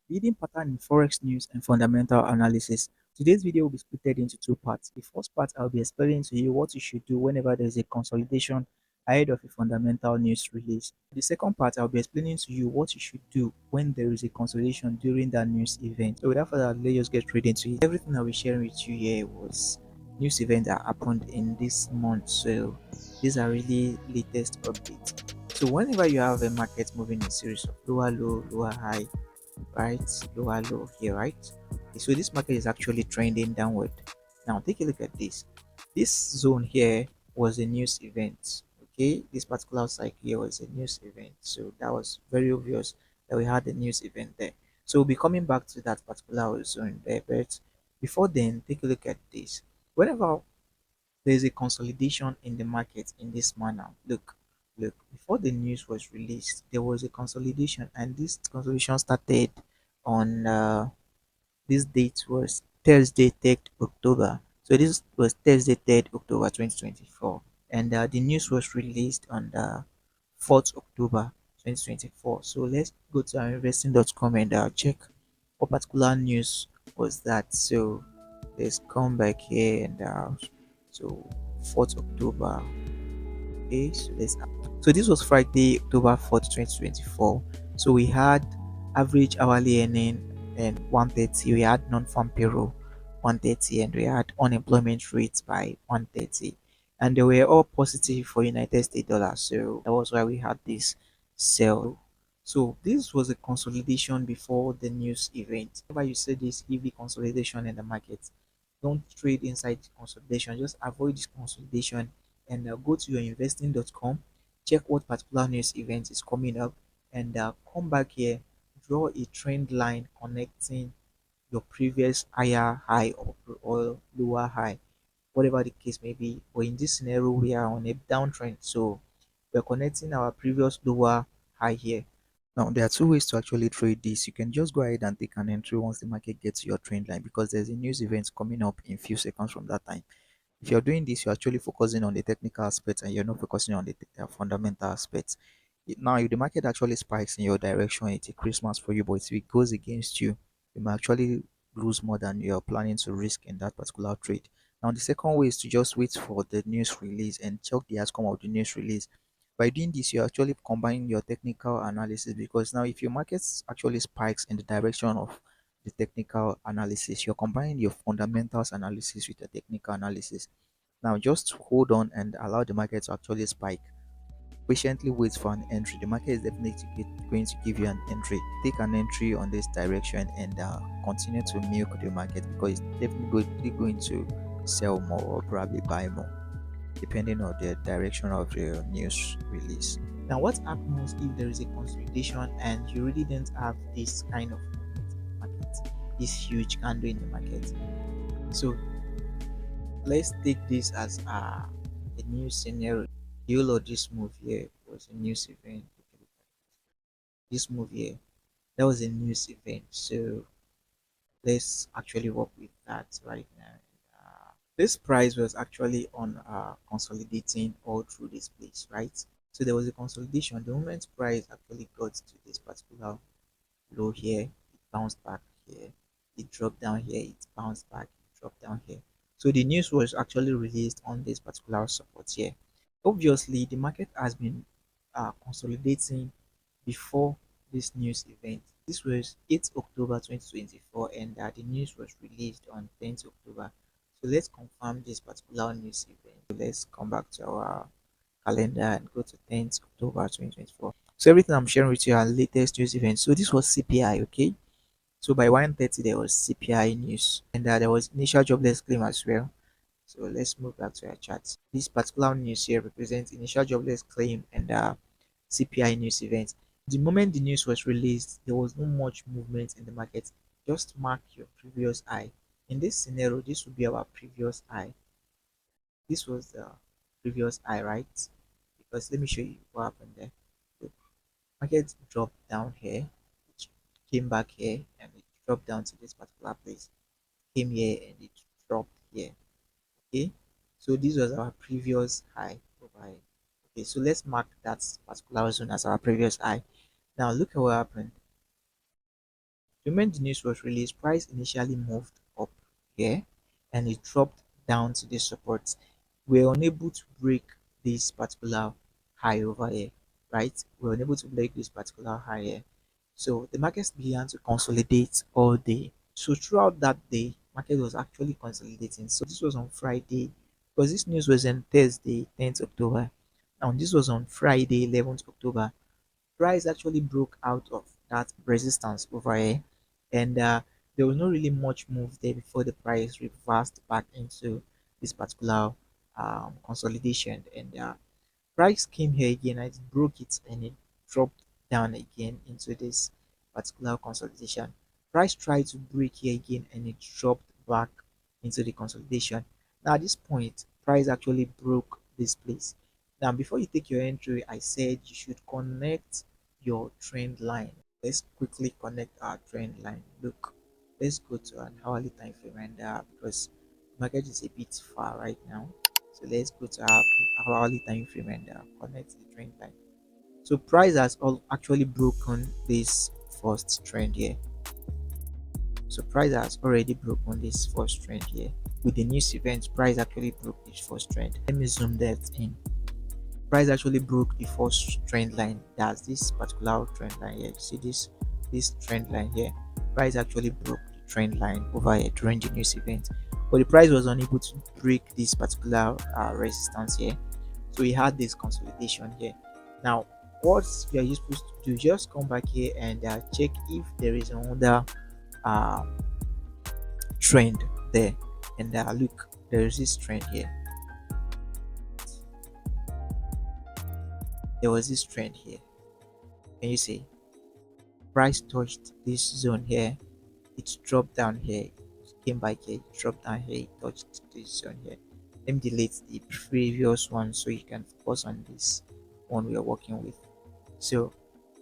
Leading pattern in Forex news and fundamental analysis. Today's video will be split into two parts. The first part, I'll be explaining to you what you should do whenever there is a consolidation ahead of a fundamental news release. The second part, I'll be explaining to you what you should do when there is a consolidation during that news event. So without further ado, let's just get straight into it. Everything I'll be sharing with you here was news event that happened in this month. So these are really latest updates. So whenever you have a market moving in a series of lower low, lower high, right, lower low here, right? Okay, so this market is actually trending downward. Now take a look at this zone here was a news event. Okay, this particular cycle here was a news event, so that was very obvious that we had a news event there. So we'll be coming back to that particular zone there, but before then, take a look at this. Whenever there is a consolidation in the market in this manner, look, before the news was released, there was a consolidation, and this consolidation started on this date was Thursday 3rd October. So this was Thursday 3rd October 2024, and the news was released on the 4th October 2024. So let's go to our investing.com and check what particular news was that. So let's come back here and so 4th October. Okay, so this was Friday, October 4th, 2024. So we had average hourly earning and 130. We had non-farm payroll 130, and we had unemployment rates by 130, and they were all positive for United States dollars. So that was why we had this sell. So this was a consolidation before the news event. Whenever you see this heavy consolidation in the market, don't trade inside consolidation. Just avoid this consolidation and go to your investing.com, check what particular news event is coming up, and come back here, draw a trend line connecting your previous higher high or lower high, whatever the case may be. But in this scenario, we are on a downtrend, so we're connecting our previous lower high here. Now, there are two ways to actually trade this. You can just go ahead and take an entry once the market gets to your trend line, because there's a news event coming up in few seconds from that time. If you're doing this, you're actually focusing on the technical aspects and you're not focusing on the fundamental aspects. Now, if the market actually spikes in your direction, it's a Christmas for you, but if it goes against you, you might actually lose more than you're planning to risk in that particular trade. Now, the second way is to just wait for the news release and check the outcome of the news release. By doing this, you're actually combining your technical analysis, because now if your market actually spikes in the direction of the technical analysis, you're combining your fundamentals analysis with the technical analysis. Now just hold on and allow the market to actually spike. Patiently wait for an entry. The market is definitely going to give you an entry. Take an entry on this direction and continue to milk the market, because it's definitely going to sell more or probably buy more depending on the direction of the news release. Now, what happens if there is a consolidation and you really don't have this kind of movement in the market, this huge candle in the market? So let's take this as a new scenario. The whole of this move here was a news event. This move here, that was a news event. So let's actually work with that right now. This price was actually on consolidating all through this place, right? So there was a consolidation. The moment price actually got to this particular low here, it bounced back here, it dropped down here, it bounced back, it dropped down here. So the news was actually released on this particular support here. Obviously, the market has been consolidating before this news event. This was 8th October 2024, and the news was released on 10th October. So let's confirm this particular news event. So let's come back to our calendar and go to 10th October 2024. So everything I'm sharing with you are latest news events. So this was CPI, okay? So by 1:30 there was CPI news, and there was initial jobless claim as well. So let's move back to our charts. This particular news here represents initial jobless claim and CPI news event. The moment the news was released, there was not much movement in the market. Just mark your previous high. In this scenario, this would be our previous high. This was the previous high, right? Because let me show you what happened there. The market dropped down here, it came back here, and it dropped down to this particular place. Came here and it dropped here. Okay, so this was our previous high over here. Okay, so let's mark that particular zone as our previous high. Now look at what happened. The moment the news was released, price initially moved up here and it dropped down to the support. We were unable to break this particular high over here, right? We were unable to break this particular high here. So the markets began to consolidate all day. So throughout that day, market was actually consolidating. So this was on Friday because this news was on Thursday, 10th October. And this was on Friday, 11th October. Price actually broke out of that resistance over here, and there was not really much move there before the price reversed back into this particular consolidation, and price came here again and it broke it and it dropped down again into this particular consolidation. Price tried to break here again and it dropped back into the consolidation. Now at this point, price actually broke this place. Now before you take your entry, I said you should connect your trend line. Let's quickly connect our trend line. Look, let's go to an hourly time frame and because market is a bit far right now. So let's go to our hourly time frame and connect the trend line. So price has all actually broken this first trend here. So price has already broken this first trend here. With the news event, price actually broke this first trend. Let me zoom that in. Price actually broke the first trend line. That's this particular trend line here. See this trend line here. Price actually broke the trend line over here during the news event, but the price was unable to break this particular resistance here. So we had this consolidation here. Now what you are supposed to do, just come back here and check if there is another uh, trend there, and look, there is this trend here. There was this trend here. Can you see? Price touched this zone here, it dropped down here, came back here, dropped down here, it touched this zone here. Let me delete the previous one so you can focus on this one we are working with. So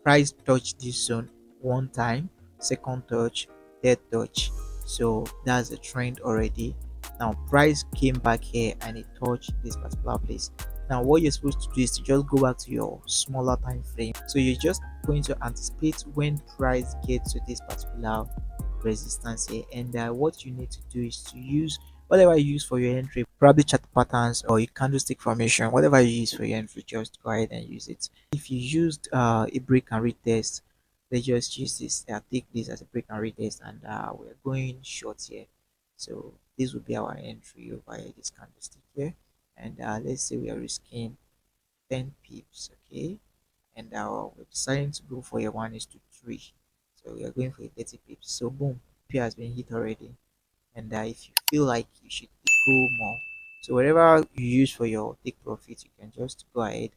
price touched this zone one time, second touch, third touch. So that's a trend already. Now price came back here and it touched this particular place. Now what you're supposed to do is to just go back to your smaller time frame. So you're just going to anticipate when price gets to this particular resistance here, and what you need to do is to use whatever you use for your entry, probably chart patterns or a candlestick formation, whatever you use for your entry, just go ahead and use it. If you used a break and retest, let's just use this, take this as a break and retest, and we're going short here. So this will be our entry over here, this candlestick here, and let's say we are risking 10 pips, okay, and we're deciding to go for a 1:3. So we are going for a 30 pips. So boom, P has been hit already. And if you feel like you should go more, so whatever you use for your take profit, you can just go ahead.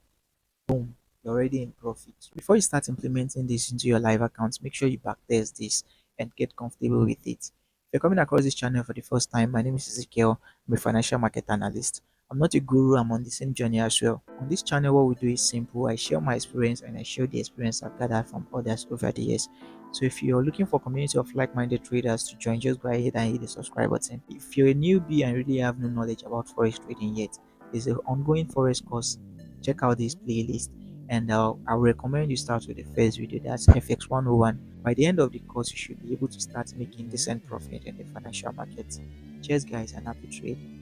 Boom, you're already in profit. Before you start implementing this into your live accounts, make sure you backtest this and get comfortable with it. If you're coming across this channel for the first time, my name is Ezekiel. I'm a financial market analyst. I'm not a guru, I'm on the same journey as well. On this channel, what we do is simple. I share my experience and I share the experience I've gathered from others over the years. So if you're looking for a community of like-minded traders to join, just go ahead and hit the subscribe button. If you're a newbie and really have no knowledge about forex trading yet, there's an ongoing forex course. Check out this playlist, and I'll recommend you start with the first video, that's FX101. By the end of the course, you should be able to start making decent profit in the financial market. Cheers guys, and happy trade.